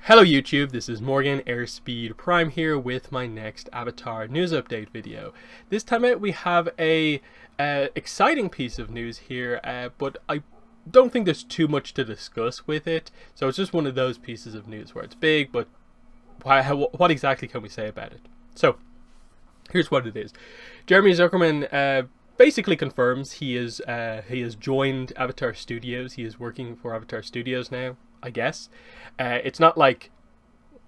Hello YouTube, this is Morgan Airspeed Prime here with my next Avatar news update video. This time out we have a exciting piece of news here, but I don't think there's too much to discuss with it. So it's just one of those pieces of news where it's big, but what exactly can we say about it? So here's what it is. Jeremy Zuckerman basically confirms he has joined Avatar Studios. He is working for Avatar Studios now, I guess. It's not like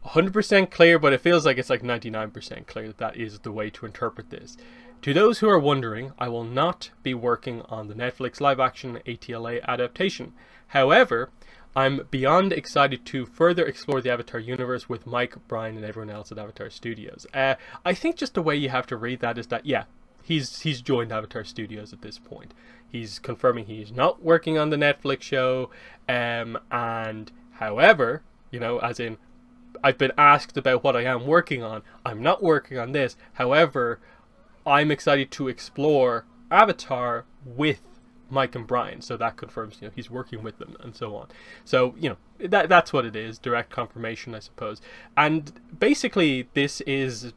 100% clear, but it feels like it's like 99% clear that is the way to interpret this. To those who are wondering, I will not be working on the Netflix live-action ATLA adaptation. However, I'm beyond excited to further explore the Avatar universe with Mike, Brian, and everyone else at Avatar Studios. I think just the way you have to read that is that, yeah, he's joined Avatar Studios at this point. He's confirming he's not working on the Netflix show, and however, you know, as in, I've been asked about what I am working on. I'm not working on this. However, I'm excited to explore Avatar with Mike and Brian, so that confirms, you know, he's working with them and so on. So, you know, that's what it is, direct confirmation, I suppose. And basically, this is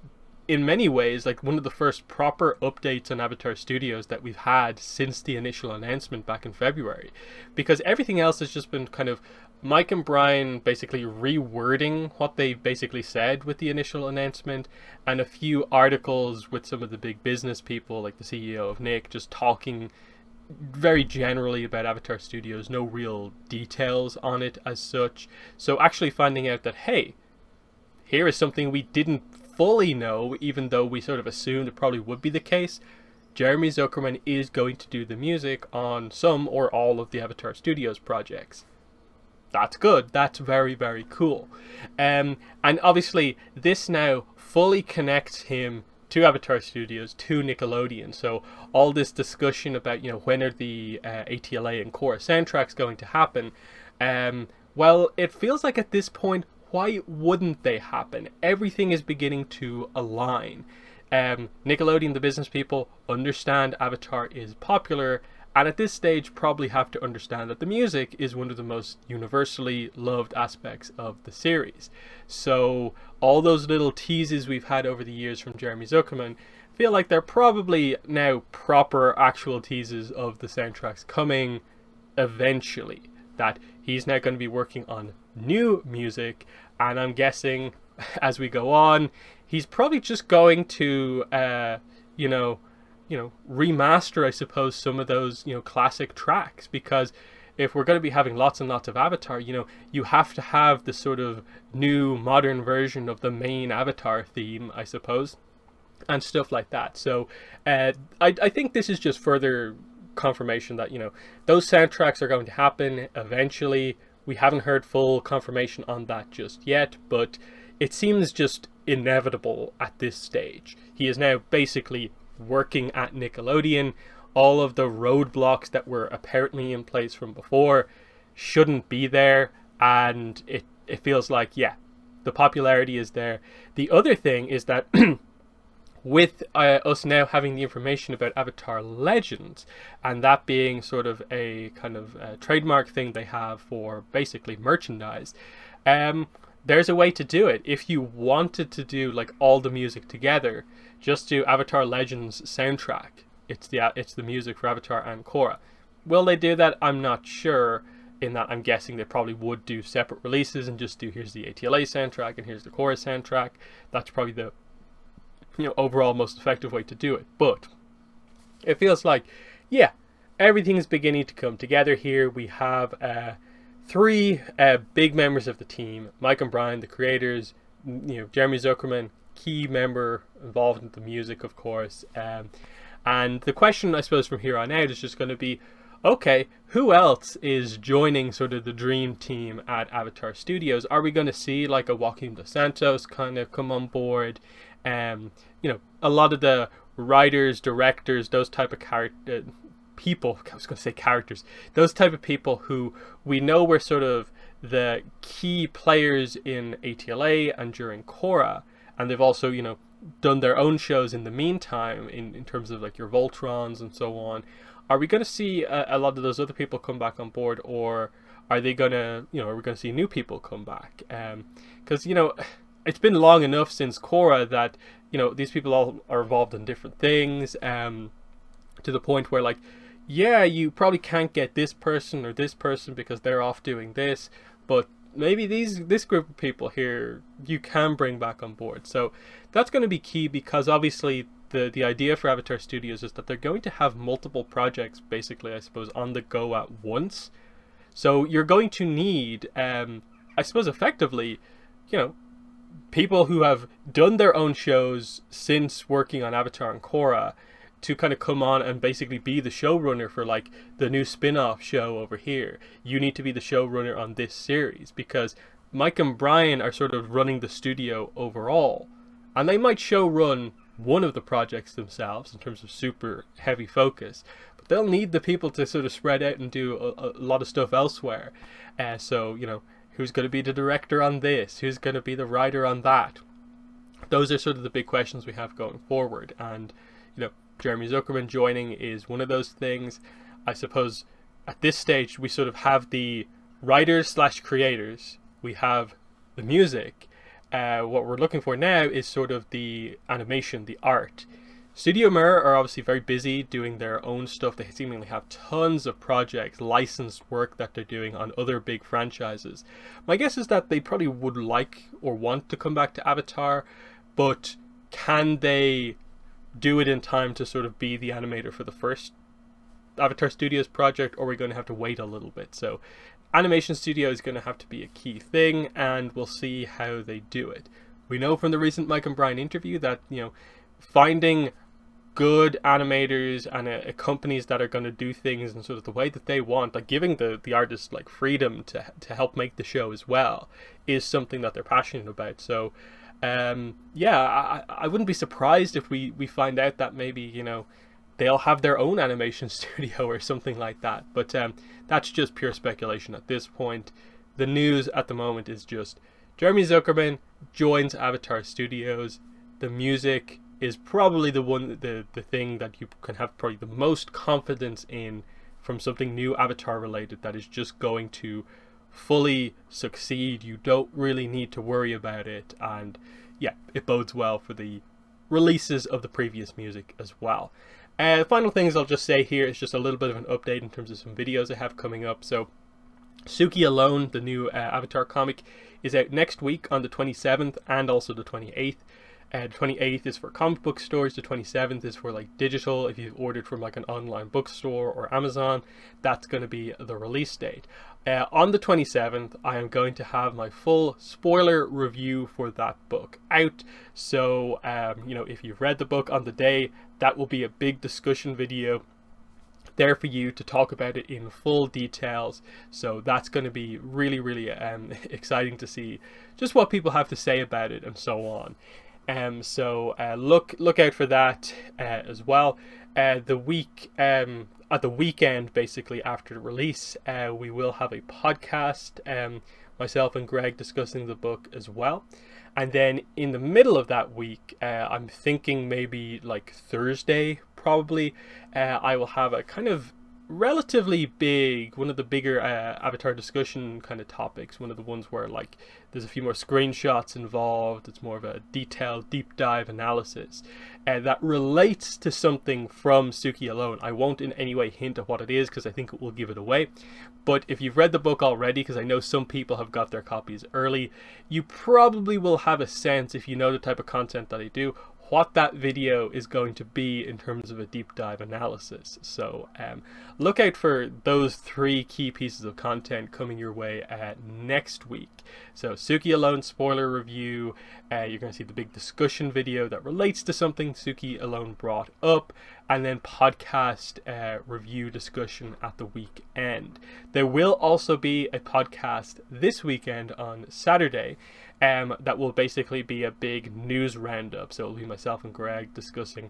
in many ways like one of the first proper updates on Avatar Studios that we've had since the initial announcement back in February, because everything else has just been kind of Mike and Brian basically rewording what they basically said with the initial announcement, and a few articles with some of the big business people like the CEO of Nick just talking very generally about Avatar Studios, no real details on it as such. So actually finding out that, hey, here is something we didn't fully know, even though we sort of assumed it probably would be the case. Jeremy Zuckerman is going to do the music on some or all of the Avatar Studios projects. That's good. That's very, very cool. And obviously this now fully connects him to Avatar Studios, to Nickelodeon. So all this discussion about, you know, when are the ATLA and Korra soundtracks going to happen, well, it feels like at this point, why wouldn't they happen? Everything is beginning to align. Nickelodeon, the business people, understand Avatar is popular, and at this stage probably have to understand that the music is one of the most universally loved aspects of the series. So all those little teases we've had over the years from Jeremy Zuckerman feel like they're probably now proper actual teases of the soundtracks coming eventually. That he's now going to be working on new music, and I'm guessing as we go on, he's probably just going to, you know, remaster, I suppose, some of those, you know, classic tracks, because if we're going to be having lots and lots of Avatar, you know, you have to have the sort of new modern version of the main Avatar theme, I suppose, and stuff like that. So I think this is just further confirmation that, you know, those soundtracks are going to happen eventually. We haven't heard full confirmation on that just yet, but it seems just inevitable at this stage. He is now basically working at Nickelodeon. All of the roadblocks that were apparently in place from before shouldn't be there, and it feels like, yeah, the popularity is there. The other thing is that with us now having the information about Avatar Legends, and that being sort of a kind of trademark thing they have for basically merchandise, there's a way to do it. If you wanted to do like all the music together, just do Avatar Legends soundtrack. It's the music for Avatar and Korra. Will they do that? I'm not sure. In that, I'm guessing they probably would do separate releases and just do, here's the ATLA soundtrack and here's the Korra soundtrack. That's probably the, you know, overall most effective way to do it. But it feels like, yeah, everything's beginning to come together here. We have three big members of the team: Mike and Brian, the creators, you know, Jeremy Zuckerman, key member involved in the music, of course. And the question, I suppose, from here on out is just going to be, okay, who else is joining sort of the dream team at Avatar Studios? Are we going to see like a Joaquin Dos Santos kind of come on board? You know, a lot of the writers, directors, those type of people, I was going to say characters, those type of people who we know were sort of the key players in ATLA and during Korra, and they've also, you know, done their own shows in the meantime in terms of like your Voltrons and so on. Are we going to see a lot of those other people come back on board, or Are they gonna, are we gonna see new people come back? Because it's been long enough since Korra that these people all are involved in different things. To the point where, like, yeah, you probably can't get this person or this person because they're off doing this, but maybe this group of people here you can bring back on board. So that's going to be key, because obviously the idea for Avatar Studios is that they're going to have multiple projects, basically, I suppose, on the go at once. So you're going to need, I suppose, effectively, people who have done their own shows since working on Avatar and Korra to kind of come on and basically be the showrunner for, like, the new spin-off show over here. You need to be the showrunner on this series, because Mike and Brian are sort of running the studio overall, and they might show run one of the projects themselves in terms of super heavy focus, but they'll need the people to sort of spread out and do a lot of stuff elsewhere. So who's going to be the director on this? Who's going to be the writer on that? Those are sort of the big questions we have going forward, and Jeremy Zuckerman joining is one of those things. I suppose at this stage we sort of have the writers / creators, we have the music. What we're looking for now is sort of the animation, the art. Studio Mir are obviously very busy doing their own stuff. They seemingly have tons of projects, licensed work that they're doing on other big franchises. My guess is that they probably would like or want to come back to Avatar, but can they do it in time to sort of be the animator for the first Avatar Studios project, or are we going to have to wait a little bit? So animation studio is going to have to be a key thing, and we'll see how they do it. We know from the recent Mike and Brian interview that finding good animators and companies that are going to do things in sort of the way that they want, like giving the artists like freedom to help make the show as well, is something that they're passionate about. So I wouldn't be surprised if we find out that maybe they'll have their own animation studio or something like that, but that's just pure speculation at this point. The news at the moment is just Jeremy Zuckerman joins Avatar Studios. The music is probably the thing that you can have probably the most confidence in from something new Avatar related, that is just going to fully succeed. You don't really need to worry about it, and yeah, it bodes well for the releases of the previous music as well. Final things I'll just say here is just a little bit of an update in terms of some videos I have coming up. So Suki Alone, the new Avatar comic, is out next week on the 27th and also the 28th. The 28th is for comic book stores, the 27th is for like digital. If you've ordered from like an online bookstore or Amazon, that's going to be the release date. On the 27th, I am going to have my full spoiler review for that book out. So, if you've read the book on the day, that will be a big discussion video there for you to talk about it in full details. So that's going to be really, really exciting to see just what people have to say about it and so on. Look out for that as well. At the weekend, basically after the release, we will have a podcast, myself and Greg discussing the book as well. And then in the middle of that week, I'm thinking maybe like Thursday, probably, I will have a kind of relatively big, one of the bigger Avatar discussion kind of topics, one of the ones where like there's a few more screenshots involved. It's more of a detailed deep dive analysis that relates to something from Suki Alone. I won't in any way hint at what it is because I think it will give it away, but if you've read the book already, because I know some people have got their copies early, you probably will have a sense, if you know the type of content that I do, what that video is going to be in terms of a deep dive analysis. So look out for those 3 key pieces of content coming your way next week. So Suki Alone spoiler review, you're going to see the big discussion video that relates to something Suki Alone brought up, and then podcast review discussion at the weekend. There will also be a podcast this weekend on Saturday, that will basically be a big news roundup. So it'll be myself and Greg discussing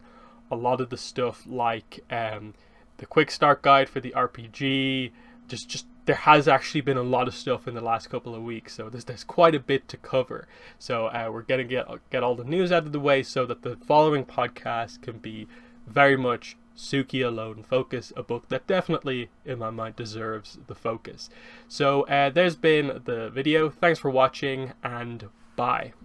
a lot of the stuff like the quick start guide for the RPG. Just there has actually been a lot of stuff in the last couple of weeks, so there's quite a bit to cover. So we're gonna get all the news out of the way so that the following podcast can be very much Suki Alone Focus, a book that definitely, in my mind, deserves the focus. So there's been the video. Thanks for watching, and bye.